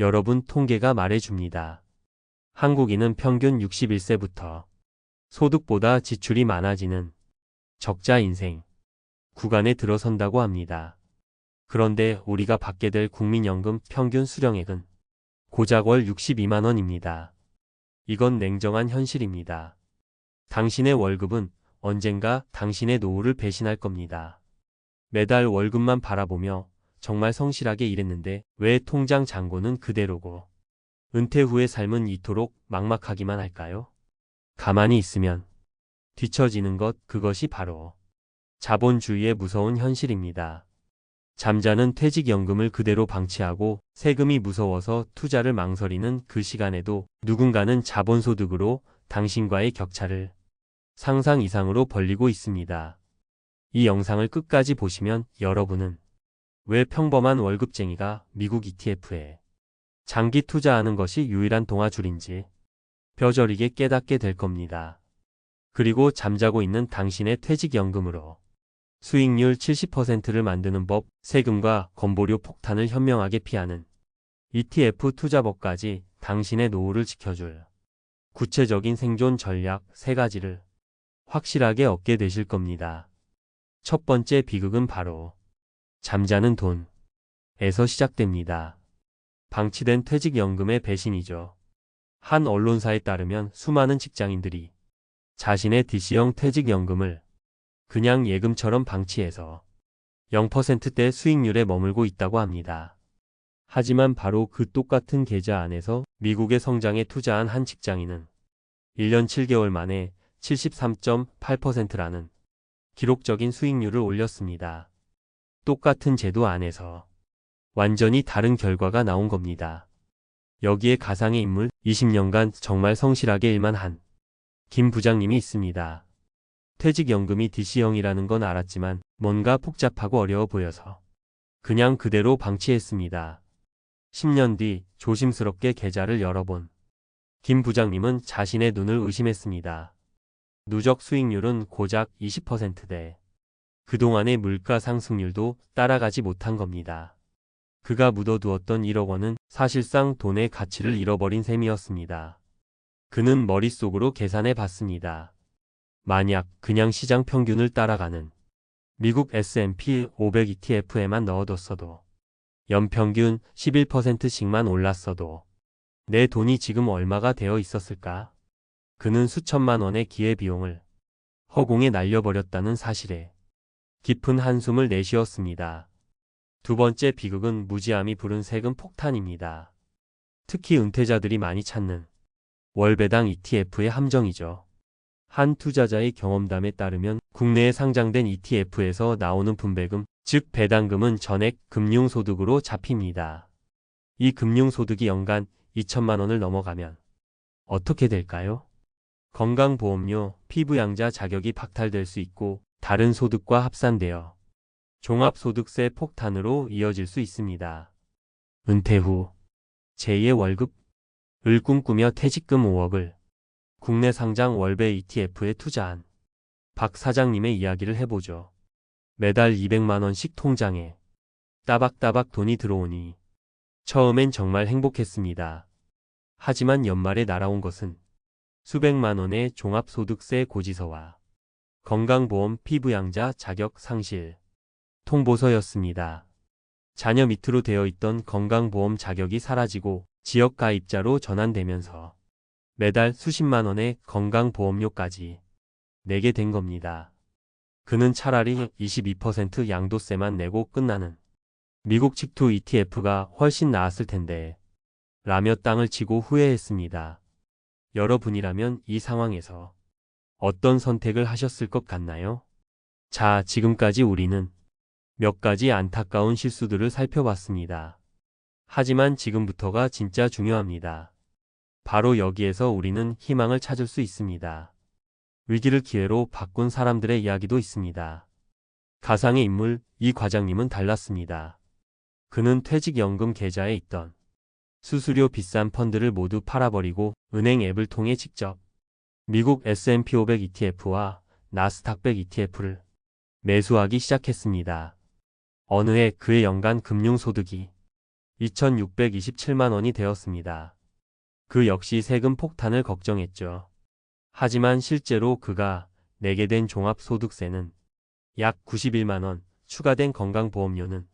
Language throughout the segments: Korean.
여러분 통계가 말해줍니다. 한국인은 평균 61세부터 소득보다 지출이 많아지는 적자 인생 구간에 들어선다고 합니다. 그런데 우리가 받게 될 국민연금 평균 수령액은 고작 월 62만 원입니다. 이건 냉정한 현실입니다. 당신의 월급은 언젠가 당신의 노후를 배신할 겁니다. 매달 월급만 바라보며 정말 성실하게 일했는데 왜 통장 잔고는 그대로고 은퇴 후의 삶은 이토록 막막하기만 할까요? 가만히 있으면 뒤처지는 것, 그것이 바로 자본주의의 무서운 현실입니다. 잠자는 퇴직연금을 그대로 방치하고 세금이 무서워서 투자를 망설이는 그 시간에도 누군가는 자본소득으로 당신과의 격차를 상상 이상으로 벌리고 있습니다. 이 영상을 끝까지 보시면 여러분은 왜 평범한 월급쟁이가 미국 ETF에 장기 투자하는 것이 유일한 동아줄인지 뼈저리게 깨닫게 될 겁니다. 그리고 잠자고 있는 당신의 퇴직연금으로 수익률 70%를 만드는 법, 세금과 건보료 폭탄을 현명하게 피하는 ETF 투자법까지 당신의 노후를 지켜줄 구체적인 생존 전략 3가지를 확실하게 얻게 되실 겁니다. 첫 번째 비극은 바로 잠자는 돈에서 시작됩니다. 방치된 퇴직연금의 배신이죠. 한 언론사에 따르면 수많은 직장인들이 자신의 DC형 퇴직연금을 그냥 예금처럼 방치해서 0%대 수익률에 머물고 있다고 합니다. 하지만 바로 그 똑같은 계좌 안에서 미국의 성장에 투자한 한 직장인은 1년 7개월 만에 73.8%라는 기록적인 수익률을 올렸습니다. 똑같은 제도 안에서 완전히 다른 결과가 나온 겁니다. 여기에 가상의 인물 20년간 정말 성실하게 일만 한 김 부장님이 있습니다. 퇴직연금이 DC형이라는 건 알았지만 뭔가 복잡하고 어려워 보여서 그냥 그대로 방치했습니다. 10년 뒤 조심스럽게 계좌를 열어본 김 부장님은 자신의 눈을 의심했습니다. 누적 수익률은 고작 20%대 그동안의 물가 상승률도 따라가지 못한 겁니다. 그가 묻어두었던 1억 원은 사실상 돈의 가치를 잃어버린 셈이었습니다. 그는 머릿속으로 계산해 봤습니다. 만약 그냥 시장 평균을 따라가는 미국 S&P 500 ETF에만 넣어뒀어도 연평균 11%씩만 올랐어도 내 돈이 지금 얼마가 되어 있었을까? 그는 수천만 원의 기회비용을 허공에 날려버렸다는 사실에 깊은 한숨을 내쉬었습니다. 두 번째 비극은 무지함이 부른 세금 폭탄입니다. 특히 은퇴자들이 많이 찾는 월배당 ETF의 함정이죠. 한 투자자의 경험담에 따르면 국내에 상장된 ETF에서 나오는 분배금, 즉 배당금은 전액 금융소득으로 잡힙니다. 이 금융소득이 연간 2천만 원을 넘어가면 어떻게 될까요? 건강보험료, 피부양자 자격이 박탈될 수 있고 다른 소득과 합산되어 종합소득세 폭탄으로 이어질 수 있습니다. 은퇴 후 제2의 월급을 꿈꾸며 퇴직금 5억을 국내 상장 월배 ETF에 투자한 박 사장님의 이야기를 해보죠. 매달 200만 원씩 통장에 따박따박 돈이 들어오니 처음엔 정말 행복했습니다. 하지만 연말에 날아온 것은 수백만 원의 종합소득세 고지서와 건강보험 피부양자 자격 상실 통보서였습니다. 자녀 밑으로 되어 있던 건강보험 자격이 사라지고 지역가입자로 전환되면서 매달 수십만 원의 건강보험료까지 내게 된 겁니다. 그는 차라리 22% 양도세만 내고 끝나는 미국 직투 ETF가 훨씬 나았을 텐데 라며 땅을 치고 후회했습니다. 여러분이라면 이 상황에서 어떤 선택을 하셨을 것 같나요? 자, 지금까지 우리는 몇 가지 안타까운 실수들을 살펴봤습니다. 하지만 지금부터가 진짜 중요합니다. 바로 여기에서 우리는 희망을 찾을 수 있습니다. 위기를 기회로 바꾼 사람들의 이야기도 있습니다. 가상의 인물 이 과장님은 달랐습니다. 그는 퇴직연금 계좌에 있던 수수료 비싼 펀드를 모두 팔아버리고 은행 앱을 통해 직접 미국 S&P 500 ETF와 나스닥 100 ETF를 매수하기 시작했습니다. 어느 해 그의 연간 금융소득이 2,627만 원이 되었습니다. 그 역시 세금 폭탄을 걱정했죠. 하지만 실제로 그가 내게 된 종합소득세는 약 91만 원, 추가된 건강보험료는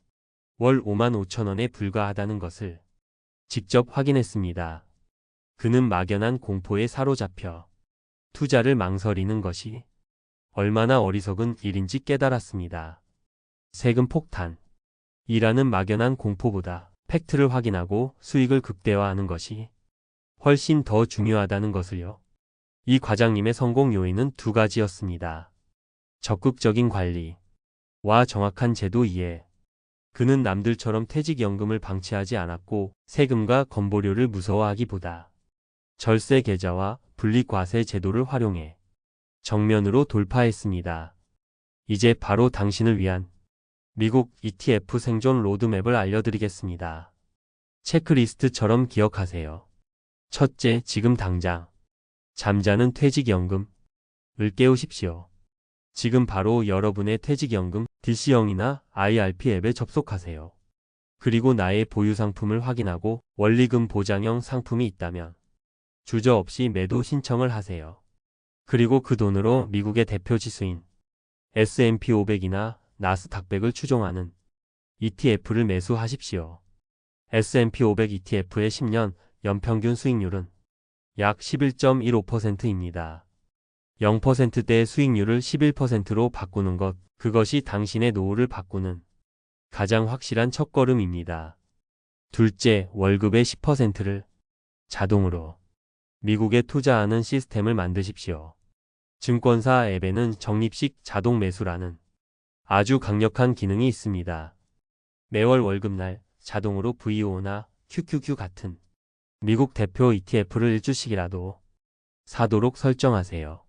월 5만 5천 원에 불과하다는 것을 직접 확인했습니다. 그는 막연한 공포에 사로잡혀 투자를 망설이는 것이 얼마나 어리석은 일인지 깨달았습니다. 세금 폭탄이라는 막연한 공포보다 팩트를 확인하고 수익을 극대화하는 것이 훨씬 더 중요하다는 것을요. 이 과장님의 성공 요인은 두 가지였습니다. 적극적인 관리와 정확한 제도 이해. 그는 남들처럼 퇴직연금을 방치하지 않았고 세금과 건보료를 무서워하기보다 절세 계좌와 분리과세 제도를 활용해 정면으로 돌파했습니다. 이제 바로 당신을 위한 미국 ETF 생존 로드맵을 알려드리겠습니다. 체크리스트처럼 기억하세요. 첫째, 지금 당장 잠자는 퇴직연금을 깨우십시오. 지금 바로 여러분의 퇴직연금 DC형이나 IRP 앱에 접속하세요. 그리고 나의 보유 상품을 확인하고 원리금 보장형 상품이 있다면 주저없이 매도 신청을 하세요. 그리고 그 돈으로 미국의 대표 지수인 S&P 500이나 나스닥 100을 추종하는 ETF를 매수하십시오. S&P 500 ETF의 10년 연평균 수익률은 약 11.15%입니다. 0%대의 수익률을 11%로 바꾸는 것, 그것이 당신의 노후를 바꾸는 가장 확실한 첫걸음입니다. 둘째, 월급의 10%를 자동으로 미국에 투자하는 시스템을 만드십시오. 증권사 앱에는 적립식 자동 매수라는 아주 강력한 기능이 있습니다. 매월 월급날 자동으로 VO나 QQQ 같은 미국 대표 ETF를 일주씩이라도 사도록 설정하세요.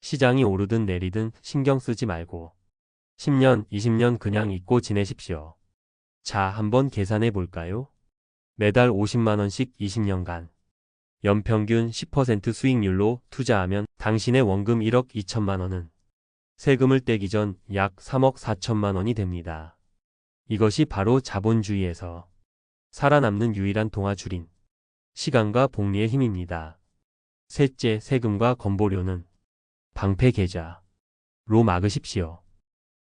시장이 오르든 내리든 신경 쓰지 말고 10년, 20년 그냥 잊고 지내십시오. 자, 한번 계산해 볼까요? 매달 50만 원씩 20년간 연평균 10% 수익률로 투자하면 당신의 원금 1억 2천만 원은 세금을 떼기 전 약 3억 4천만 원이 됩니다. 이것이 바로 자본주의에서 살아남는 유일한 동아줄인 시간과 복리의 힘입니다. 셋째, 세금과 건보료는 방패 계좌로 막으십시오.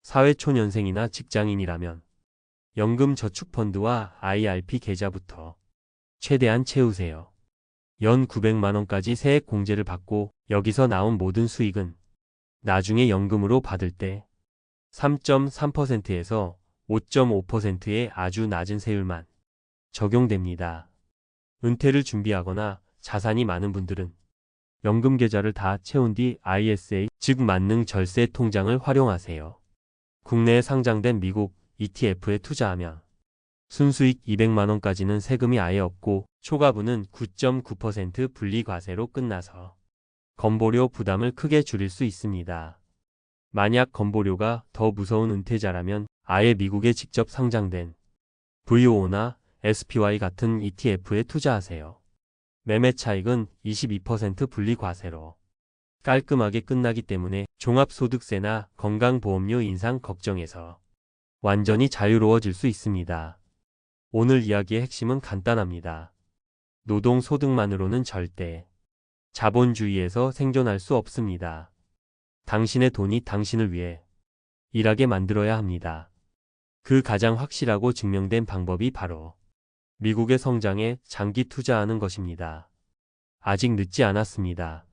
사회초년생이나 직장인이라면 연금저축펀드와 IRP 계좌부터 최대한 채우세요. 연 900만 원까지 세액 공제를 받고 여기서 나온 모든 수익은 나중에 연금으로 받을 때 3.3%에서 5.5%의 아주 낮은 세율만 적용됩니다. 은퇴를 준비하거나 자산이 많은 분들은 연금 계좌를 다 채운 뒤 ISA, 즉 만능 절세 통장을 활용하세요. 국내에 상장된 미국 ETF에 투자하면 순수익 200만 원까지는 세금이 아예 없고 초과분은 9.9% 분리과세로 끝나서 건보료 부담을 크게 줄일 수 있습니다. 만약 건보료가 더 무서운 은퇴자라면 아예 미국에 직접 상장된 VO나 SPY 같은 ETF에 투자하세요. 매매 차익은 22% 분리과세로 깔끔하게 끝나기 때문에 종합소득세나 건강보험료 인상 걱정에서 완전히 자유로워질 수 있습니다. 오늘 이야기의 핵심은 간단합니다. 노동소득만으로는 절대 자본주의에서 생존할 수 없습니다. 당신의 돈이 당신을 위해 일하게 만들어야 합니다. 그 가장 확실하고 증명된 방법이 바로 미국의 성장에 장기 투자하는 것입니다. 아직 늦지 않았습니다.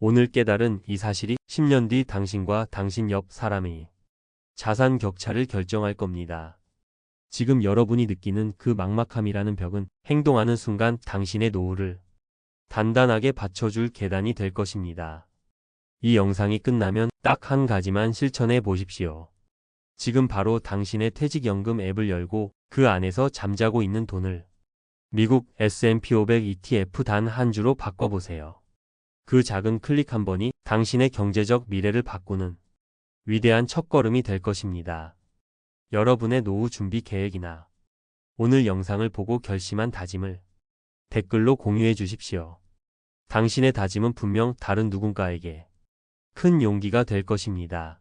오늘 깨달은 이 사실이 10년 뒤 당신과 당신 옆 사람의 자산 격차를 결정할 겁니다. 지금 여러분이 느끼는 그 막막함이라는 벽은 행동하는 순간 당신의 노후를 단단하게 받쳐줄 계단이 될 것입니다. 이 영상이 끝나면 딱 한 가지만 실천해 보십시오. 지금 바로 당신의 퇴직연금 앱을 열고 그 안에서 잠자고 있는 돈을 미국 S&P 500 ETF 단 한 주로 바꿔보세요. 그 작은 클릭 한 번이 당신의 경제적 미래를 바꾸는 위대한 첫걸음이 될 것입니다. 여러분의 노후 준비 계획이나 오늘 영상을 보고 결심한 다짐을 댓글로 공유해 주십시오. 당신의 다짐은 분명 다른 누군가에게 큰 용기가 될 것입니다.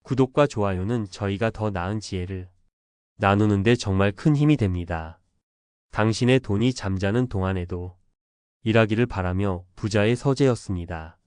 구독과 좋아요는 저희가 더 나은 지혜를 나누는데 정말 큰 힘이 됩니다. 당신의 돈이 잠자는 동안에도 일하기를 바라며 부자의 서재였습니다.